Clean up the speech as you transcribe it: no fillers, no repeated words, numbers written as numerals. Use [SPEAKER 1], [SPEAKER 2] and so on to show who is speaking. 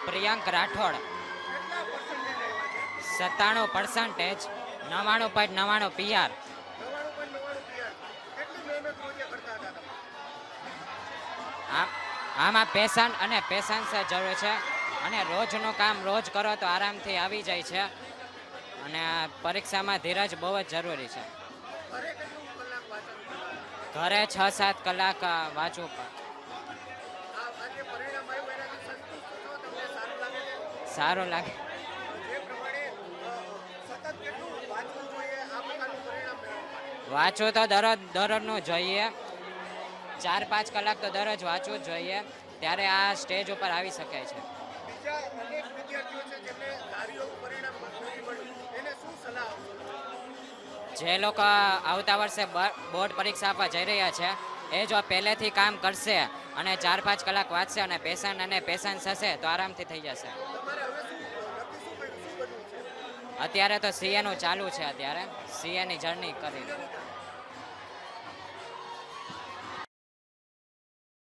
[SPEAKER 1] Priyank Rathod. 97%, 99.99 PR. આમાં patient અને patience જરૂર છે, અને રોજનું કામ રોજ કરો તો આરામથી આવી જાય છે, અને પરીક્ષામાં ધીરજ બહુ જ જરૂરી છે. ઘરે 6-7 કલાક વાંચવું પડે. સારું લાગે. વાંચવું તો દરરોજનું જોઈએ, 4-5 કલાક તો દરરોજ વાંચવું જ જોઈએ, ત્યારે આ સ્ટેજ ઉપર આવી શકાય છે. જે લોકો આવતા વર્ષે બોર્ડ પરીક્ષા આપવા જઈ રહ્યા છે, એ જો પહેલેથી કામ કરશે અને 4-5 કલાક વાંચશે અને પેશન્સ હશે તો આરામથી થઈ જશે. અત્યારે તો CA નું ચાલુ છે, અત્યારે CA ની જર્ની કરી.